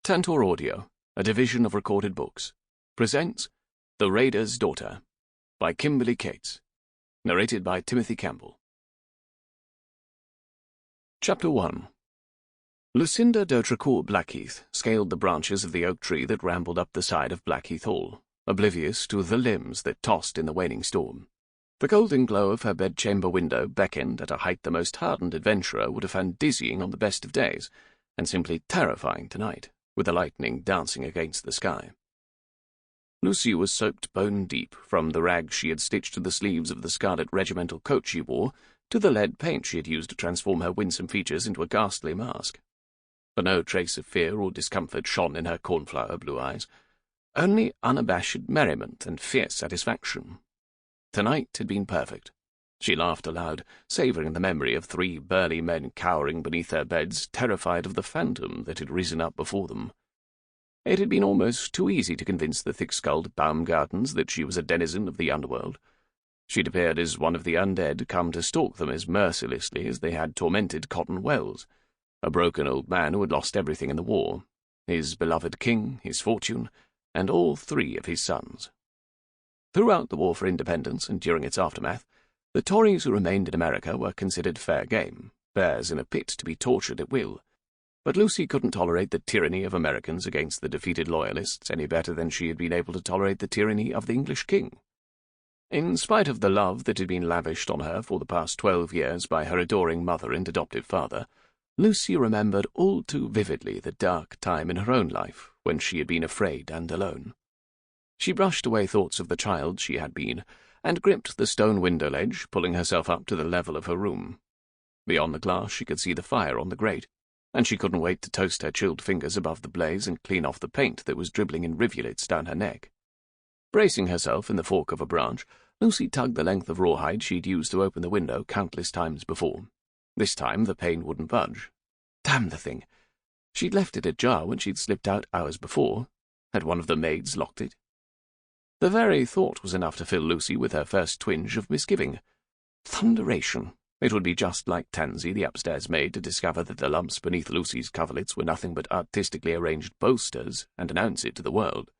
Tantor Audio, a division of Recorded Books, presents The Raider's Daughter by Kimberly, narrated by Timothy Campbell. Chapter 1. Lucinda d'Autrecourt Blackheath scaled the branches of the oak tree that rambled up the side of Blackheath Hall, oblivious to the limbs that tossed in the waning storm. The golden glow of her bedchamber window beckoned at a height the most hardened adventurer would have found dizzying on the best of days, and simply terrifying tonight, with the lightning dancing against the sky. Lucy was soaked bone-deep, from the rags she had stitched to the sleeves of the scarlet regimental coat she wore, to the lead paint she had used to transform her winsome features into a ghastly mask. But no trace of fear or discomfort shone in her cornflower blue eyes, only unabashed merriment and fierce satisfaction. Tonight had been perfect. She laughed aloud, savouring the memory of 3 burly men cowering beneath their beds, terrified of the phantom that had risen up before them. It had been almost too easy to convince the thick-skulled Baumgartens that she was a denizen of the underworld. She'd appeared as one of the undead come to stalk them as mercilessly as they had tormented Cotton Wells, a broken old man who had lost everything in the war, his beloved king, his fortune, and all 3 of his sons. Throughout the War for Independence and during its aftermath, the Tories who remained in America were considered fair game, bears in a pit to be tortured at will. But Lucy couldn't tolerate the tyranny of Americans against the defeated Loyalists any better than she had been able to tolerate the tyranny of the English king. In spite of the love that had been lavished on her for the past 12 years by her adoring mother and adoptive father, Lucy remembered all too vividly the dark time in her own life when she had been afraid and alone. She brushed away thoughts of the child she had been, and gripped the stone window ledge, pulling herself up to the level of her room. Beyond the glass she could see the fire on the grate, and she couldn't wait to toast her chilled fingers above the blaze and clean off the paint that was dribbling in rivulets down her neck. Bracing herself in the fork of a branch, Lucy tugged the length of rawhide she'd used to open the window countless times before. This time the pane wouldn't budge. Damn the thing! She'd left it ajar when she'd slipped out hours before. Had one of the maids locked it? The very thought was enough to fill Lucy with her first twinge of misgiving. Thunderation! It would be just like Tansy, the upstairs maid, to discover that the lumps beneath Lucy's coverlets were nothing but artistically arranged bolsters, and announce it to the world.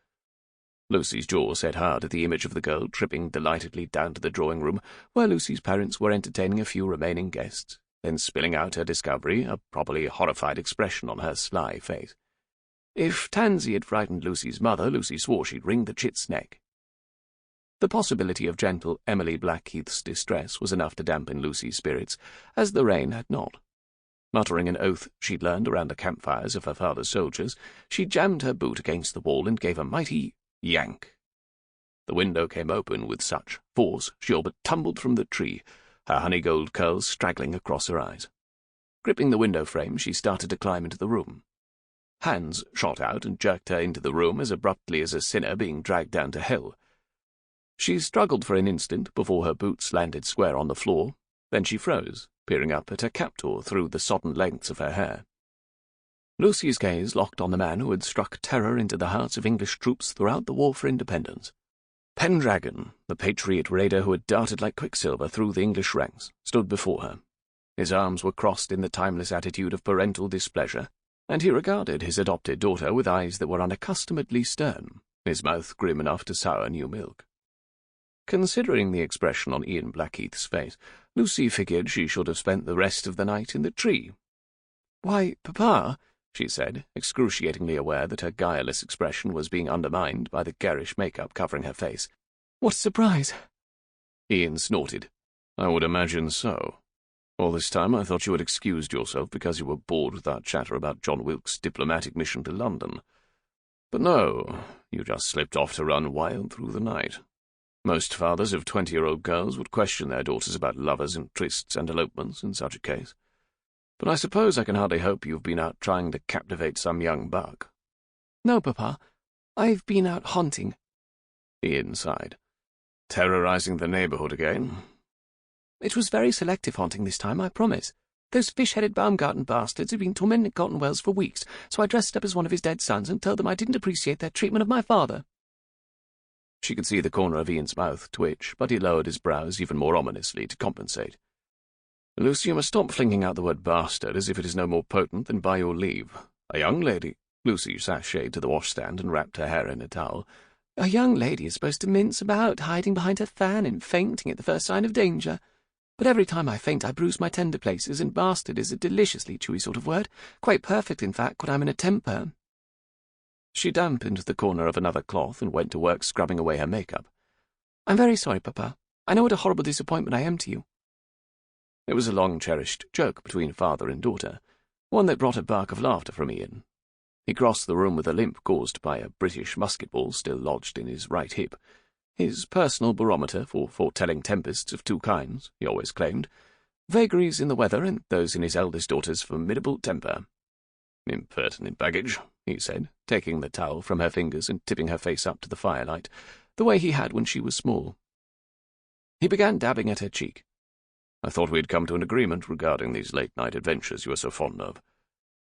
Lucy's jaw set hard at the image of the girl tripping delightedly down to the drawing-room, where Lucy's parents were entertaining a few remaining guests, then spilling out her discovery, a properly horrified expression on her sly face. If Tansy had frightened Lucy's mother, Lucy swore she'd wring the chit's neck. The possibility of gentle Emily Blackheath's distress was enough to dampen Lucy's spirits, as the rain had not. Muttering an oath she'd learned around the campfires of her father's soldiers, she jammed her boot against the wall and gave a mighty yank. The window came open with such force she all but tumbled from the tree, her honey-gold curls straggling across her eyes. Gripping the window frame, she started to climb into the room. Hands shot out and jerked her into the room as abruptly as a sinner being dragged down to hell. She struggled for an instant before her boots landed square on the floor, then she froze, peering up at her captor through the sodden lengths of her hair. Lucy's gaze locked on the man who had struck terror into the hearts of English troops throughout the War for Independence. Pendragon, the patriot raider who had darted like quicksilver through the English ranks, stood before her. His arms were crossed in the timeless attitude of parental displeasure, and he regarded his adopted daughter with eyes that were unaccustomedly stern, his mouth grim enough to sour new milk. Considering the expression on Ian Blackheath's face, Lucy figured she should have spent the rest of the night in the tree. "Why, Papa," she said, excruciatingly aware that her guileless expression was being undermined by the garish makeup covering her face. "What a surprise!" Ian snorted. "I would imagine so. All this time I thought you had excused yourself because you were bored with our chatter about John Wilkes' diplomatic mission to London. But no, you just slipped off to run wild through the night. Most fathers of 20-year-old girls would question their daughters about lovers and trysts and elopements in such a case. But I suppose I can hardly hope you've been out trying to captivate some young buck." "No, Papa. I've been out hunting." Ian sighed. "Terrorizing the neighbourhood again?" "It was very selective hunting this time, I promise. Those fish-headed Baumgarten bastards had been tormenting Cotton Wells for weeks, so I dressed up as one of his dead sons and told them I didn't appreciate their treatment of my father." She could see the corner of Ian's mouth twitch, but he lowered his brows even more ominously to compensate. "Lucy, you must stop flinging out the word bastard as if it is no more potent than by your leave. A young lady—" Lucy sashayed to the washstand and wrapped her hair in a towel. "A young lady is supposed to mince about, hiding behind her fan and fainting at the first sign of danger. But every time I faint I bruise my tender places, and bastard is a deliciously chewy sort of word, quite perfect, in fact, when I'm in a temper." She dampened the corner of another cloth and went to work scrubbing away her makeup. "I'm very sorry, Papa. I know what a horrible disappointment I am to you." It was a long-cherished joke between father and daughter, one that brought a bark of laughter from Ian. He crossed the room with a limp caused by a British musket ball still lodged in his right hip, his personal barometer for foretelling tempests of two kinds, he always claimed, vagaries in the weather and those in his eldest daughter's formidable temper. "Impertinent baggage," he said, taking the towel from her fingers and tipping her face up to the firelight, the way he had when she was small. He began dabbing at her cheek. "I thought we'd come to an agreement regarding these late-night adventures you are so fond of.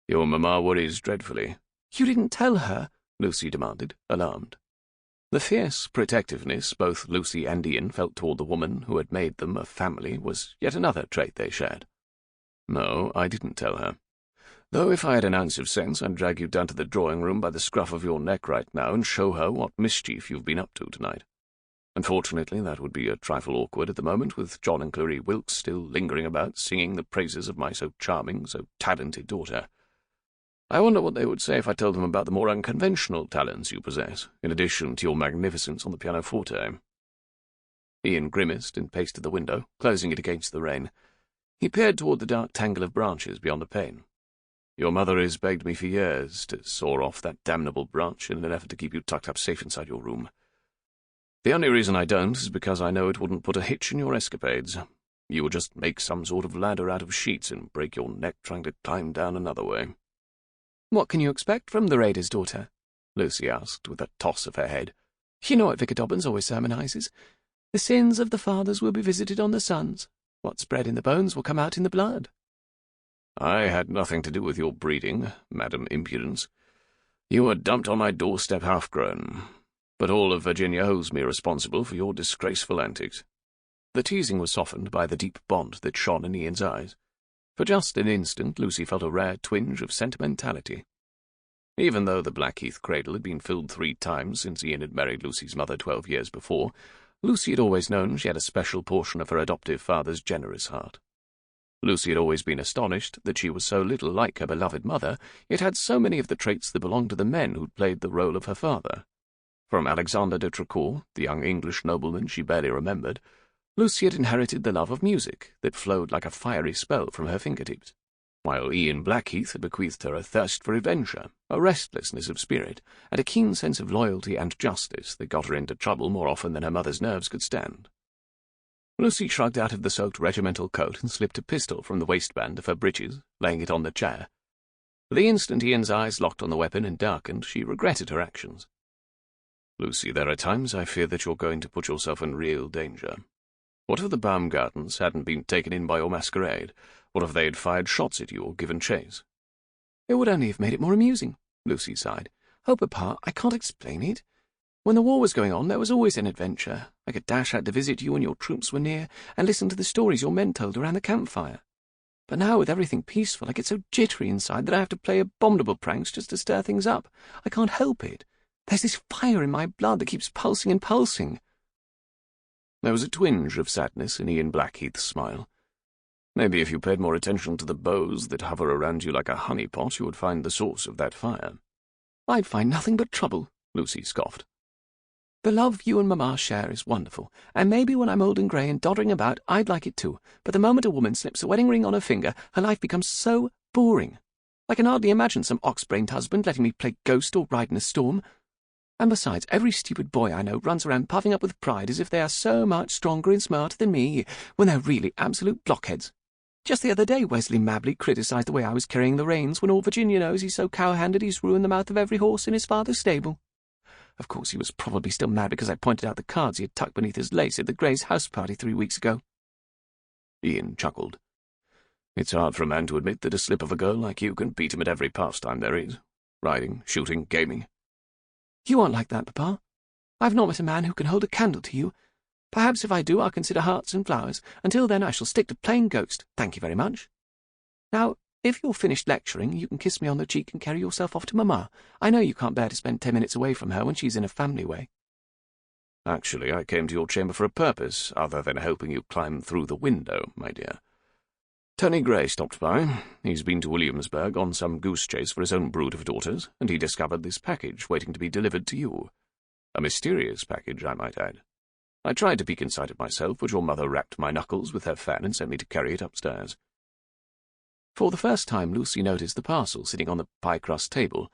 Your mamma worries dreadfully." "You didn't tell her?" Lucy demanded, alarmed. The fierce protectiveness both Lucy and Ian felt toward the woman who had made them a family was yet another trait they shared. "No, I didn't tell her. Though if I had an ounce of sense, I'd drag you down to the drawing-room by the scruff of your neck right now and show her what mischief you've been up to tonight. Unfortunately, that would be a trifle awkward at the moment, with John and Clary Wilkes still lingering about, singing the praises of my so charming, so talented daughter. I wonder what they would say if I told them about the more unconventional talents you possess, in addition to your magnificence on the pianoforte." Ian grimaced and paced to the window, closing it against the rain. He peered toward the dark tangle of branches beyond the pane. "Your mother has begged me for years to saw off that damnable branch in an effort to keep you tucked up safe inside your room. The only reason I don't is because I know it wouldn't put a hitch in your escapades. You would just make some sort of ladder out of sheets and break your neck trying to climb down another way." "What can you expect from the raider's daughter?" Lucy asked, with a toss of her head. "You know what Vicar Dobbins always sermonizes. The sins of the fathers will be visited on the sons. What's bred in the bones will come out in the blood." "I had nothing to do with your breeding, Madam Impudence. You were dumped on my doorstep half-grown. But all of Virginia holds me responsible for your disgraceful antics." The teasing was softened by the deep bond that shone in Ian's eyes. For just an instant, Lucy felt a rare twinge of sentimentality. Even though the Blackheath cradle had been filled 3 times since Ian had married Lucy's mother 12 years before, Lucy had always known she had a special portion of her adoptive father's generous heart. Lucy had always been astonished that she was so little like her beloved mother, yet had so many of the traits that belonged to the men who'd played the role of her father. From Alexander de Tracour, the young English nobleman she barely remembered, Lucy had inherited the love of music that flowed like a fiery spell from her fingertips, while Ian Blackheath had bequeathed her a thirst for adventure, a restlessness of spirit, and a keen sense of loyalty and justice that got her into trouble more often than her mother's nerves could stand. Lucy shrugged out of the soaked regimental coat and slipped a pistol from the waistband of her breeches, laying it on the chair. The instant Ian's eyes locked on the weapon and darkened, she regretted her actions. "Lucy, there are times I fear that you're going to put yourself in real danger. What if the Baumgartens hadn't been taken in by your masquerade? What if they had fired shots at you or given chase?" "It would only have made it more amusing," Lucy sighed. "Oh, Papa, I can't explain it. When the war was going on, there was always an adventure. I could dash out to visit you when your troops were near and listen to the stories your men told around the campfire. But now, with everything peaceful, I get so jittery inside that I have to play abominable pranks just to stir things up. I can't help it. There's this fire in my blood that keeps pulsing and pulsing." There was a twinge of sadness in Ian Blackheath's smile. "Maybe if you paid more attention to the bows that hover around you like a honeypot, you would find the source of that fire." "I'd find nothing but trouble," Lucy scoffed. "The love you and Mamma share is wonderful, and maybe when I'm old and grey and doddering about, I'd like it too, but the moment a woman slips a wedding ring on her finger, her life becomes so boring. I can hardly imagine some ox-brained husband letting me play ghost or ride in a storm. And besides, every stupid boy I know runs around puffing up with pride as if they are so much stronger and smarter than me, when they're really absolute blockheads. Just the other day Wesley Mabley criticised the way I was carrying the reins, when all Virginia knows he's so cow-handed he's ruined the mouth of every horse in his father's stable. Of course, he was probably still mad because I pointed out the cards he had tucked beneath his lace at the Greys' house party 3 weeks ago." Ian chuckled. "It's hard for a man to admit that a slip of a girl like you can beat him at every pastime there is. Riding, shooting, gaming." "You aren't like that, Papa. I've not met a man who can hold a candle to you. Perhaps if I do, I'll consider hearts and flowers. Until then, I shall stick to playing ghost. Thank you very much. Now, If you're finished lecturing, you can kiss me on the cheek and carry yourself off to Mamma. I know you can't bear to spend 10 minutes away from her when she's in a family way. Actually, I came to your chamber for a purpose, other than helping you climb through the window, my dear. Tony Gray stopped by. He's been to Williamsburg on some goose chase for his own brood of daughters, and he discovered this package waiting to be delivered to you. A mysterious package, I might add. I tried to peek inside it myself, but your mother rapped my knuckles with her fan and sent me to carry it upstairs. For the first time, Lucy noticed the parcel sitting on the pie-crust table.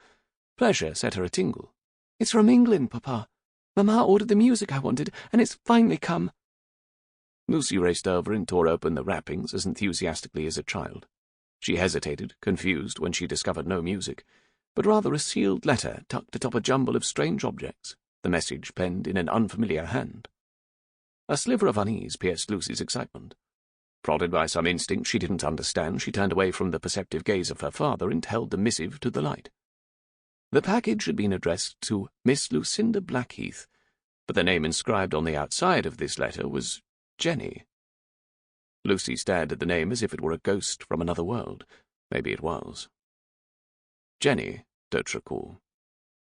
Pleasure set her a tingle. It's from England, Papa. Mamma ordered the music I wanted, and it's finally come. Lucy raced over and tore open the wrappings as enthusiastically as a child. She hesitated, confused, when she discovered no music, but rather a sealed letter tucked atop a jumble of strange objects, the message penned in an unfamiliar hand. A sliver of unease pierced Lucy's excitement. Prodded by some instinct she didn't understand, she turned away from the perceptive gaze of her father and held the missive to the light. The package had been addressed to Miss Lucinda Blackheath, but the name inscribed on the outside of this letter was Jenny. Lucy stared at the name as if it were a ghost from another world. Maybe it was. Jenny d'Hautrecourt.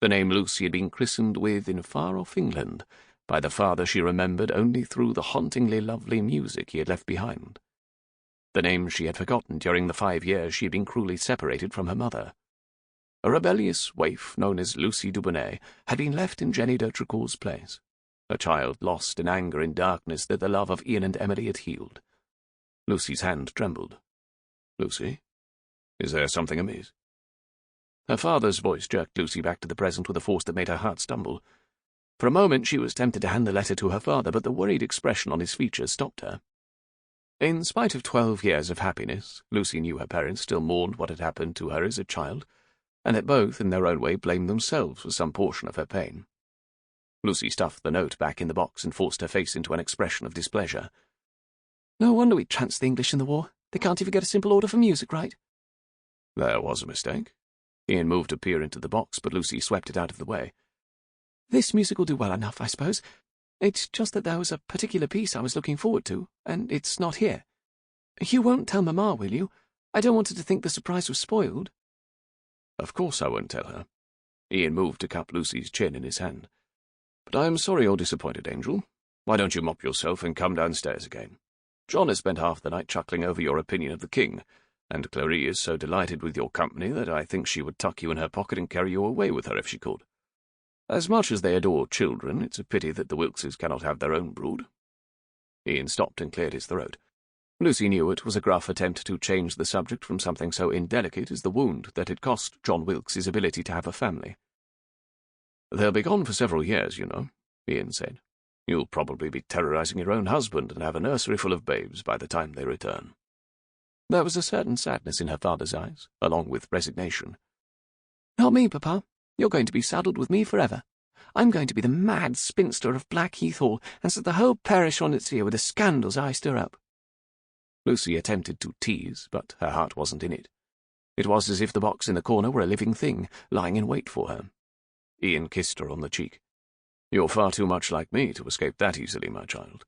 The name Lucy had been christened with in far-off England, by the father she remembered only through the hauntingly lovely music he had left behind. The name she had forgotten during the 5 years she had been cruelly separated from her mother. A rebellious waif known as Lucy Dubonnet had been left in Jenny d'Hautrecourt's place, a child lost in anger and darkness that the love of Ian and Emily had healed. Lucy's hand trembled. "Lucy, is there something amiss?" Her father's voice jerked Lucy back to the present with a force that made her heart stumble. For a moment she was tempted to hand the letter to her father, but the worried expression on his features stopped her. In spite of 12 years of happiness, Lucy knew her parents still mourned what had happened to her as a child, and that both, in their own way, blamed themselves for some portion of her pain. Lucy stuffed the note back in the box and forced her face into an expression of displeasure. No wonder we trounced the English in the war. They can't even get a simple order for music right. There was a mistake. Ian moved to peer into the box, but Lucy swept it out of the way. This music will do well enough, I suppose. It's just that there was a particular piece I was looking forward to, and it's not here. You won't tell Mamma, will you? I don't want her to think the surprise was spoiled. Of course I won't tell her. Ian moved to cup Lucy's chin in his hand. But I am sorry you're disappointed, Angel. Why don't you mop yourself and come downstairs again? John has spent half the night chuckling over your opinion of the king, and Clary is so delighted with your company that I think she would tuck you in her pocket and carry you away with her if she could. As much as they adore children, it's a pity that the Wilkses cannot have their own brood." Ian stopped and cleared his throat. Lucy knew it was a gruff attempt to change the subject from something so indelicate as the wound that had cost John Wilkes his ability to have a family. "They'll be gone for several years, you know," Ian said. "You'll probably be terrorizing your own husband and have a nursery full of babes by the time they return." There was a certain sadness in her father's eyes, along with resignation. Not me, Papa. You're going to be saddled with me forever. I'm going to be the mad spinster of Blackheath Hall, and set the whole parish on its ear with the scandals I stir up. Lucy attempted to tease, but her heart wasn't in it. It was as if the box in the corner were a living thing, lying in wait for her. Ian kissed her on the cheek. "You're far too much like me to escape that easily, my child.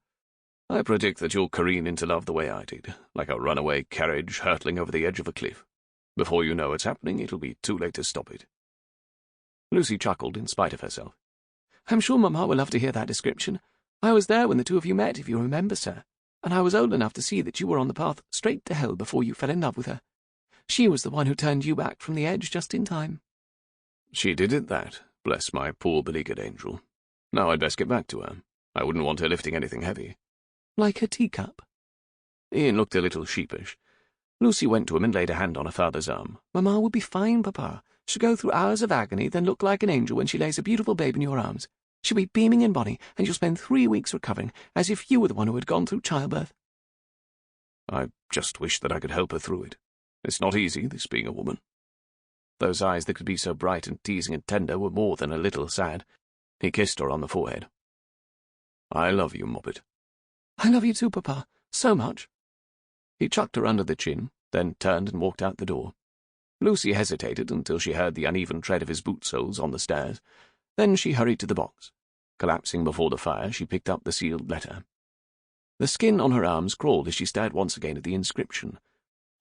I predict that you'll careen into love the way I did, like a runaway carriage hurtling over the edge of a cliff. Before you know what's happening, it'll be too late to stop it." Lucy chuckled in spite of herself. I'm sure Mamma will love to hear that description. I was there when the two of you met, if you remember, sir, and I was old enough to see that you were on the path straight to hell before you fell in love with her. She was the one who turned you back from the edge just in time. She did it that, bless my poor beleaguered angel. Now I'd best get back to her. I wouldn't want her lifting anything heavy. Like a teacup? Ian looked a little sheepish. Lucy went to him and laid a hand on her father's arm. Mamma will be fine, Papa. She'll go through hours of agony, then look like an angel when she lays a beautiful babe in your arms. She'll be beaming and bonny, and you'll spend 3 weeks recovering, as if you were the one who had gone through childbirth. I just wish that I could help her through it. It's not easy, this being a woman. Those eyes that could be so bright and teasing and tender were more than a little sad. He kissed her on the forehead. "I love you, Moppet." "I love you too, Papa, so much." He chucked her under the chin, then turned and walked out the door. Lucy hesitated until she heard the uneven tread of his boot soles on the stairs. Then she hurried to the box. Collapsing before the fire, she picked up the sealed letter. The skin on her arms crawled as she stared once again at the inscription.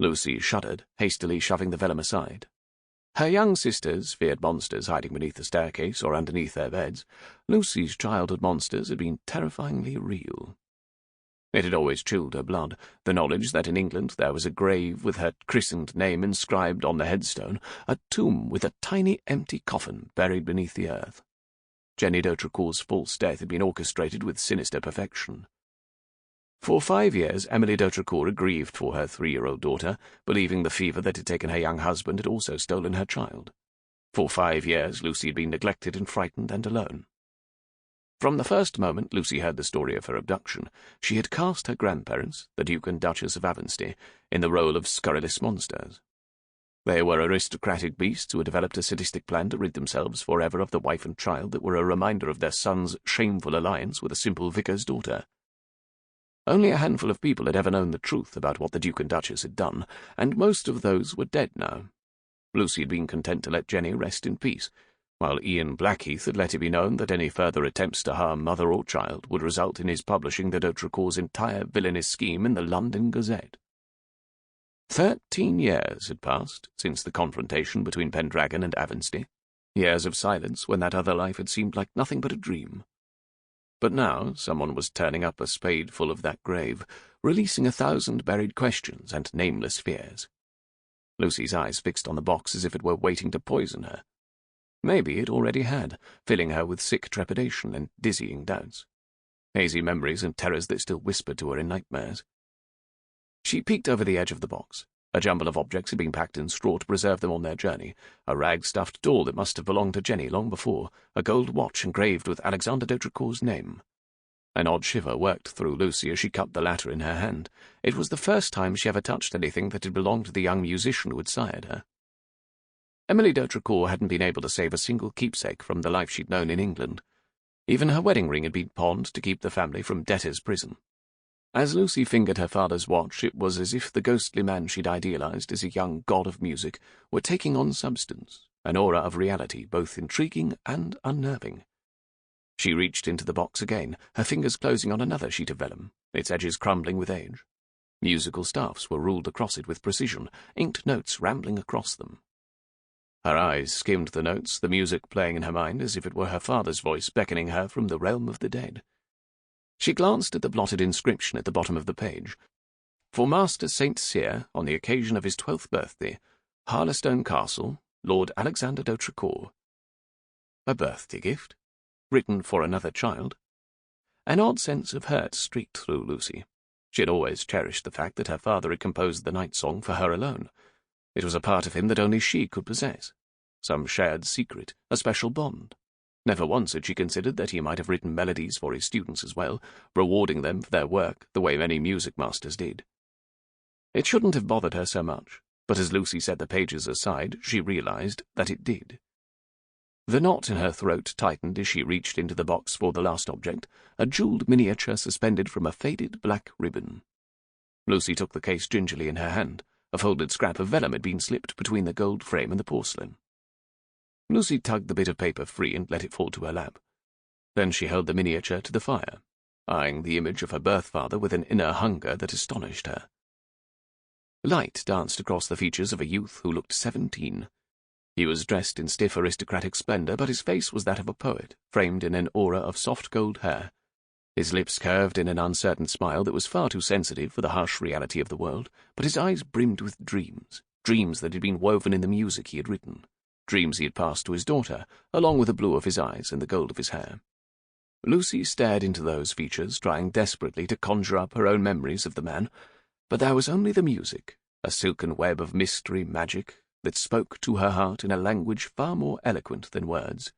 Lucy shuddered, hastily shoving the vellum aside. Her young sisters feared monsters hiding beneath the staircase or underneath their beds. Lucy's childhood monsters had been terrifyingly real. It had always chilled her blood, the knowledge that in England there was a grave with her christened name inscribed on the headstone, a tomb with a tiny empty coffin buried beneath the earth. Jenny d'Autrecourt's false death had been orchestrated with sinister perfection. For 5 years, Emily d'Autrecourt had grieved for her 3-year-old daughter, believing the fever that had taken her young husband had also stolen her child. For 5 years, Lucy had been neglected and frightened and alone. From the first moment Lucy heard the story of her abduction, she had cast her grandparents, the Duke and Duchess of Avonstead, in the role of scurrilous monsters. They were aristocratic beasts who had developed a sadistic plan to rid themselves forever of the wife and child that were a reminder of their son's shameful alliance with a simple vicar's daughter. Only a handful of people had ever known the truth about what the Duke and Duchess had done, and most of those were dead now. Lucy had been content to let Jenny rest in peace, while Ian Blackheath had let it be known that any further attempts to harm mother or child would result in his publishing the d'Autrecourt's entire villainous scheme in the London Gazette. 13 years had passed since the confrontation between Pendragon and Avonstead, years of silence when that other life had seemed like nothing but a dream. But now someone was turning up a spade full of that grave, releasing 1,000 buried questions and nameless fears. Lucy's eyes fixed on the box as if it were waiting to poison her. Maybe it already had, filling her with sick trepidation and dizzying doubts. Hazy memories and terrors that still whispered to her in nightmares. She peeked over the edge of the box. A jumble of objects had been packed in straw to preserve them on their journey, a rag-stuffed doll that must have belonged to Jenny long before, a gold watch engraved with Alexander d'Autrecourt's name. An odd shiver worked through Lucy as she cut the latter in her hand. It was the first time she ever touched anything that had belonged to the young musician who had sired her. Emily d'Autrecourt hadn't been able to save a single keepsake from the life she'd known in England. Even her wedding ring had been pawned to keep the family from debtor's prison. As Lucy fingered her father's watch, it was as if the ghostly man she'd idealized as a young god of music were taking on substance, an aura of reality both intriguing and unnerving. She reached into the box again, her fingers closing on another sheet of vellum, its edges crumbling with age. Musical staffs were ruled across it with precision, inked notes rambling across them. Her eyes skimmed the notes, the music playing in her mind as if it were her father's voice beckoning her from the realm of the dead. She glanced at the blotted inscription at the bottom of the page. For Master St. Cyr, on the occasion of his 12th birthday, Harlestone Castle, Lord Alexander d'Autrecourt. A birthday gift? Written for another child? An odd sense of hurt streaked through Lucy. She had always cherished the fact that her father had composed the night song for her alone. It was a part of him that only she could possess. Some shared secret, a special bond. Never once had she considered that he might have written melodies for his students as well, rewarding them for their work the way many music masters did. It shouldn't have bothered her so much, but as Lucy set the pages aside, she realized that it did. The knot in her throat tightened as she reached into the box for the last object, a jewelled miniature suspended from a faded black ribbon. Lucy took the case gingerly in her hand. A folded scrap of vellum had been slipped between the gold frame and the porcelain. Lucy tugged the bit of paper free and let it fall to her lap. Then she held the miniature to the fire, eyeing the image of her birth father with an inner hunger that astonished her. Light danced across the features of a youth who looked 17. He was dressed in stiff aristocratic splendor, but his face was that of a poet, framed in an aura of soft gold hair. His lips curved in an uncertain smile that was far too sensitive for the harsh reality of the world, but his eyes brimmed with dreams, dreams that had been woven in the music he had written, dreams he had passed to his daughter, along with the blue of his eyes and the gold of his hair. Lucy stared into those features, trying desperately to conjure up her own memories of the man, but there was only the music, a silken web of mystery magic that spoke to her heart in a language far more eloquent than words.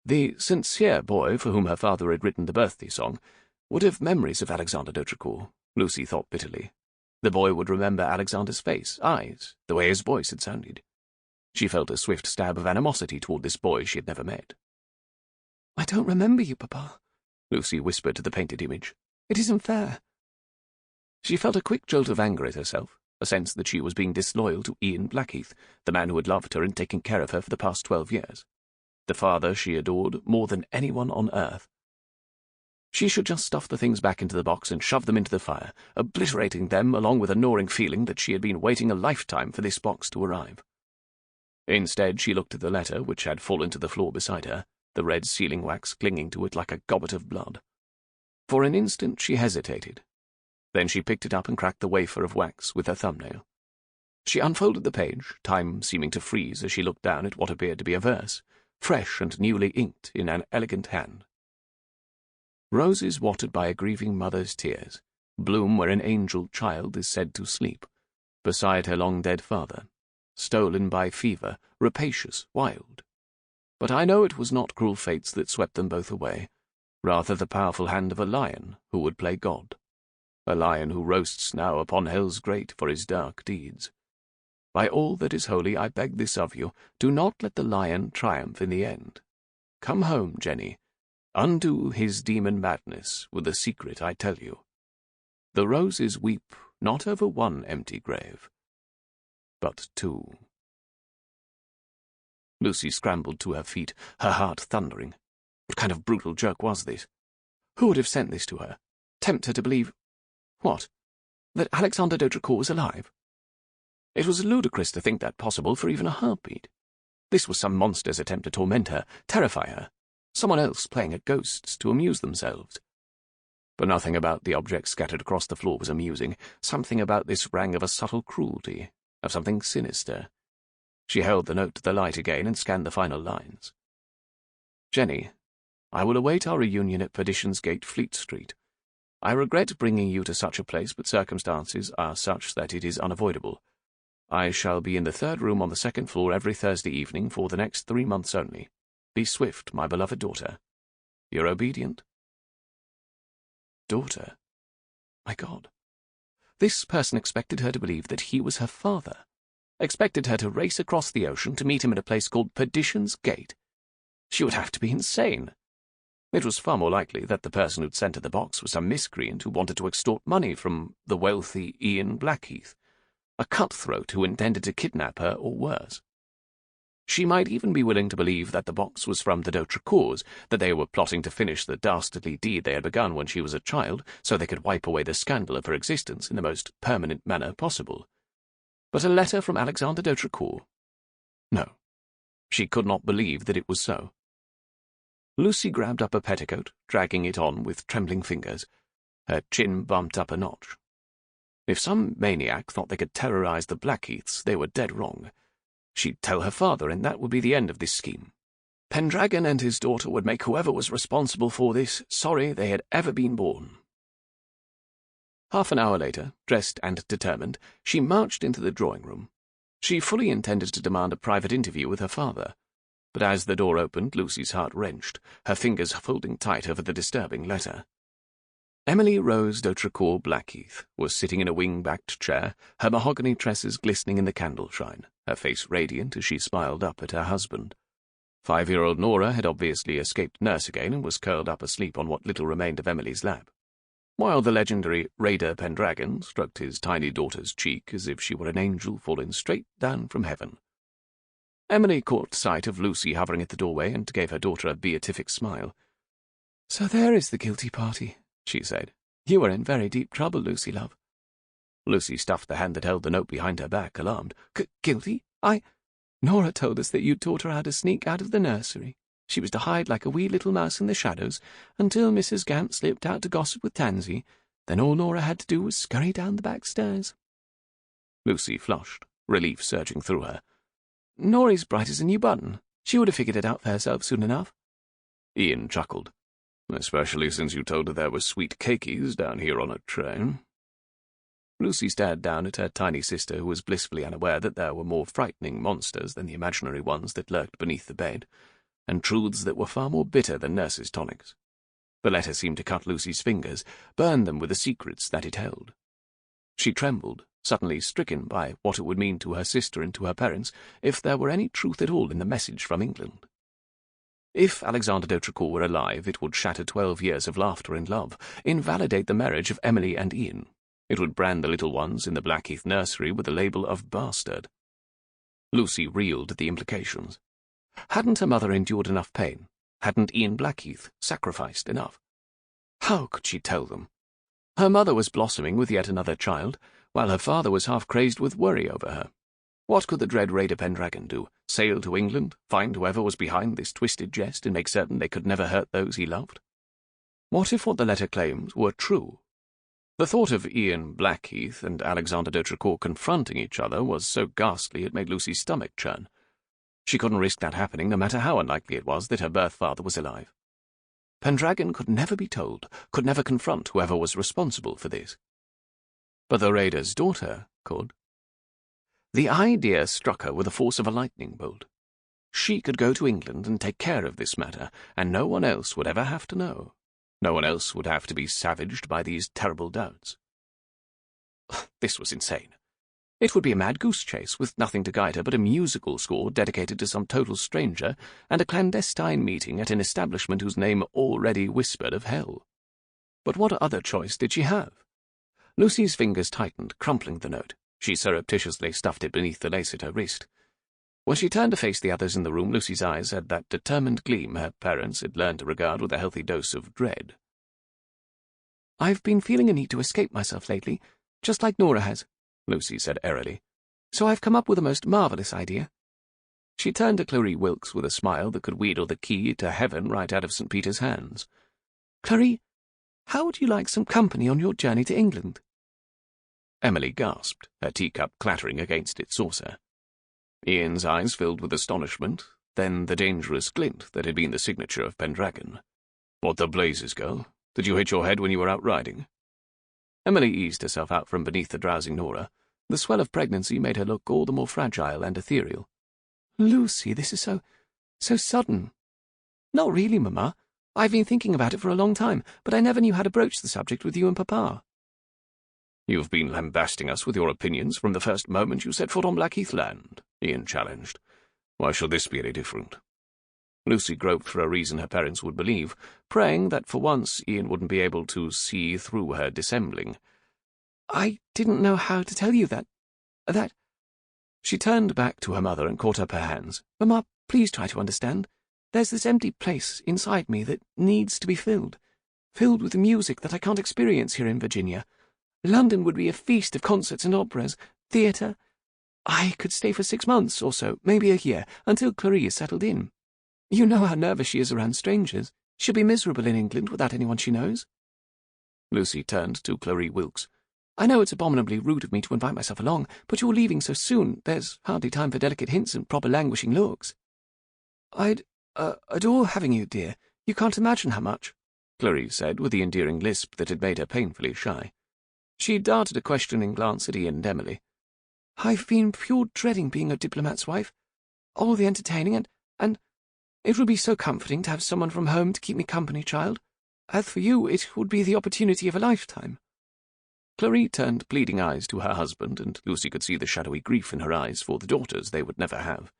The sincere boy for whom her father had written the birthday song would have memories of Alexander d'Autrecourt, Lucy thought bitterly. The boy would remember Alexander's face, eyes, the way his voice had sounded. She felt a swift stab of animosity toward this boy she had never met. "I don't remember you, Papa," Lucy whispered to the painted image. "It isn't fair." She felt a quick jolt of anger at herself, a sense that she was being disloyal to Ian Blackheath, the man who had loved her and taken care of her for the past 12 years. The father she adored more than anyone on earth. She should just stuff the things back into the box and shove them into the fire, obliterating them along with a gnawing feeling that she had been waiting a lifetime for this box to arrive. Instead, she looked at the letter, which had fallen to the floor beside her, the red sealing wax clinging to it like a gobbet of blood. For an instant she hesitated. Then she picked it up and cracked the wafer of wax with her thumbnail. She unfolded the page, time seeming to freeze as she looked down at what appeared to be a verse, fresh and newly inked in an elegant hand. Roses watered by a grieving mother's tears, bloom where an angel child is said to sleep, beside her long-dead father, stolen by fever, rapacious, wild. But I know it was not cruel fates that swept them both away, rather the powerful hand of a lion who would play God, a lion who roasts now upon hell's grate for his dark deeds. By all that is holy, I beg this of you, do not let the lion triumph in the end. Come home, Jenny. Undo his demon madness with the secret I tell you. The roses weep not over one empty grave, but two. Lucy scrambled to her feet, her heart thundering. What kind of brutal joke was this? Who would have sent this to her? Tempt her to believe... what? That Alexander d'Audricourt was alive? It was ludicrous to think that possible for even a heartbeat. This was some monster's attempt to torment her, terrify her. Someone else playing at ghosts to amuse themselves. But nothing about the objects scattered across the floor was amusing. Something about this rang of a subtle cruelty, of something sinister. She held the note to the light again and scanned the final lines. Jenny, I will await our reunion at Perdition's Gate, Fleet Street. I regret bringing you to such a place, but circumstances are such that it is unavoidable. I shall be in the third room on the second floor every Thursday evening for the next 3 months only. Be swift, my beloved daughter. Your obedient daughter. My God. This person expected her to believe that he was her father. Expected her to race across the ocean to meet him at a place called Perdition's Gate. She would have to be insane. It was far more likely that the person who'd sent her the box was some miscreant who wanted to extort money from the wealthy Ian Blackheath, a cutthroat who intended to kidnap her or worse. She might even be willing to believe that the box was from the d'Audricourts, that they were plotting to finish the dastardly deed they had begun when she was a child, so they could wipe away the scandal of her existence in the most permanent manner possible. But a letter from Alexander d'Audricourt? No, she could not believe that it was so. Lucy grabbed up a petticoat, dragging it on with trembling fingers, her chin bumped up a notch. If some maniac thought they could terrorize the Blackheaths, they were dead wrong. She'd tell her father, and that would be the end of this scheme. Pendragon and his daughter would make whoever was responsible for this sorry they had ever been born. Half an hour later, dressed and determined, she marched into the drawing-room. She fully intended to demand a private interview with her father, but as the door opened, Lucy's heart wrenched, her fingers folding tight over the disturbing letter. Emily Rose d'Audricourt Blackheath was sitting in a wing-backed chair, her mahogany tresses glistening in the candle-shine, her face radiant as she smiled up at her husband. 5-year-old Nora had obviously escaped nurse again and was curled up asleep on what little remained of Emily's lap, while the legendary Raider Pendragon stroked his tiny daughter's cheek as if she were an angel fallen straight down from heaven. Emily caught sight of Lucy hovering at the doorway and gave her daughter a beatific smile. "So there is the guilty party," she said. "You are in very deep trouble, Lucy, love." Lucy stuffed the hand that held the note behind her back, alarmed. "Guilty? Nora told us that you taught her how to sneak out of the nursery. She was to hide like a wee little mouse in the shadows until Mrs. Gamp slipped out to gossip with Tansy. Then all Nora had to do was scurry down the back stairs." Lucy flushed, relief surging through her. "Nora's bright as a new button. She would have figured it out for herself soon enough." Ian chuckled. "Especially since you told her there were sweet cakeys down here on a tray." Lucy stared down at her tiny sister, who was blissfully unaware that there were more frightening monsters than the imaginary ones that lurked beneath the bed, and truths that were far more bitter than nurse's tonics. The letter seemed to cut Lucy's fingers, burn them with the secrets that it held. She trembled, suddenly stricken by what it would mean to her sister and to her parents if there were any truth at all in the message from England. If Alexander d'Audricourt were alive, it would shatter 12 years of laughter and love, invalidate the marriage of Emily and Ian. It would brand the little ones in the Blackheath nursery with the label of bastard. Lucy reeled at the implications. Hadn't her mother endured enough pain? Hadn't Ian Blackheath sacrificed enough? How could she tell them? Her mother was blossoming with yet another child, while her father was half crazed with worry over her. What could the dread raider Pendragon do? Sail to England, find whoever was behind this twisted jest, and make certain they could never hurt those he loved? What if what the letter claimed were true? The thought of Ian Blackheath and Alexander d'Autrecourt confronting each other was so ghastly it made Lucy's stomach churn. She couldn't risk that happening, no matter how unlikely it was that her birth father was alive. Pendragon could never be told, could never confront whoever was responsible for this. But the raider's daughter could. The idea struck her with the force of a lightning bolt. She could go to England and take care of this matter, and no one else would ever have to know. No one else would have to be savaged by these terrible doubts. This was insane. It would be a mad goose chase, with nothing to guide her but a musical score dedicated to some total stranger, and a clandestine meeting at an establishment whose name already whispered of hell. But what other choice did she have? Lucy's fingers tightened, crumpling the note. She surreptitiously stuffed it beneath the lace at her wrist. When she turned to face the others in the room, Lucy's eyes had that determined gleam her parents had learned to regard with a healthy dose of dread. "I've been feeling a need to escape myself lately, just like Nora has," Lucy said airily. "So I've come up with a most marvellous idea." She turned to Clary Wilkes with a smile that could wheedle the key to heaven right out of St. Peter's hands. "Clary, how would you like some company on your journey to England?" Emily gasped, her teacup clattering against its saucer. Ian's eyes filled with astonishment, then the dangerous glint that had been the signature of Pendragon. "What the blazes, girl? Did you hit your head when you were out riding?" Emily eased herself out from beneath the drowsing Nora. The swell of pregnancy made her look all the more fragile and ethereal. "Lucy, this is so sudden." "Not really, Mamma. I've been thinking about it for a long time, but I never knew how to broach the subject with you and Papa." "You've been lambasting us with your opinions from the first moment you set foot on Blackheath land," Ian challenged. "Why should this be any different?" Lucy groped for a reason her parents would believe, praying that for once Ian wouldn't be able to see through her dissembling. "I didn't know how to tell you that. She turned back to her mother and caught up her hands. "Mamma, please try to understand. There's this empty place inside me that needs to be filled with music that I can't experience here in Virginia. London would be a feast of concerts and operas, theatre. I could stay for 6 months or so, maybe a year, until Clary is settled in. You know how nervous she is around strangers. She'll be miserable in England without anyone she knows." Lucy turned to Clary Wilkes. "I know it's abominably rude of me to invite myself along, but you're leaving so soon, there's hardly time for delicate hints and proper languishing looks." "I'd adore having you, dear. You can't imagine how much," Clary said with the endearing lisp that had made her painfully shy. She darted a questioning glance at Ian and Emily. "I've been pure dreading being a diplomat's wife. All the entertaining, and it would be so comforting to have someone from home to keep me company, child. As for you, it would be the opportunity of a lifetime." Clary turned pleading eyes to her husband, and Lucy could see the shadowy grief in her eyes for the daughters they would never have.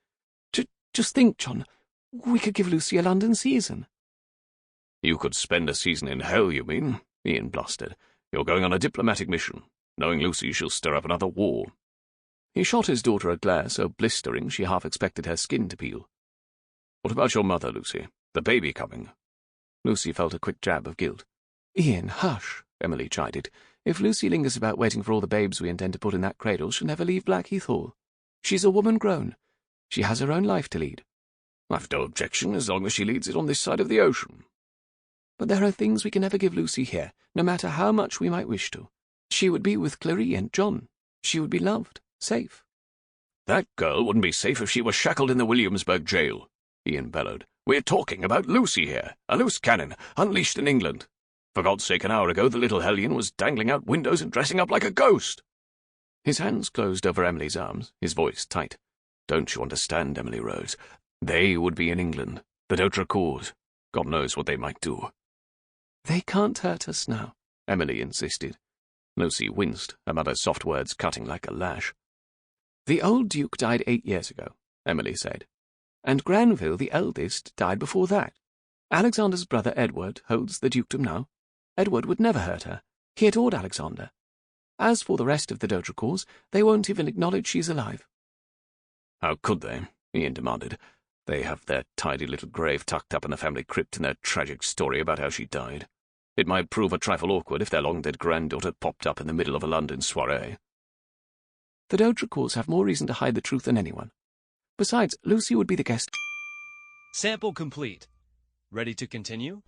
Just think, John, we could give Lucy a London season." "You could spend a season in hell, you mean?" Ian blustered. "You're going on a diplomatic mission. Knowing Lucy, she'll stir up another war." He shot his daughter a glare so blistering she half expected her skin to peel. "What about your mother, Lucy? The baby coming?" Lucy felt a quick jab of guilt. "Ian, hush," Emily chided. "If Lucy lingers about waiting for all the babes we intend to put in that cradle, she'll never leave Blackheath Hall. She's a woman grown. She has her own life to lead." "I've no objection as long as she leads it on this side of the ocean." "But there are things we can never give Lucy here, no matter how much we might wish to. She would be with Clary and John. She would be loved, safe." "That girl wouldn't be safe if she were shackled in the Williamsburg jail," Ian bellowed. "We're talking about Lucy here, a loose cannon, unleashed in England. For God's sake, an hour ago the little hellion was dangling out windows and dressing up like a ghost." His hands closed over Emily's arms, his voice tight. "Don't you understand, Emily Rose? They would be in England, the d'Autrecourts. God knows what they might do." "They can't hurt us now," Emily insisted. Lucy winced, her mother's soft words cutting like a lash. "The old Duke died 8 years ago," Emily said. "And Granville, the eldest, died before that. Alexander's brother Edward holds the dukedom now. Edward would never hurt her. He adored Alexander. As for the rest of the d'Autrecourts, they won't even acknowledge she's alive." "How could they?" Ian demanded. "They have their tidy little grave tucked up in the family crypt and their tragic story about how she died." It might prove a trifle awkward if their long-dead granddaughter popped up in the middle of a London soiree. The d'Hautrecourts have more reason to hide the truth than anyone. Besides, Lucy would be the guest. Sample complete. Ready to continue?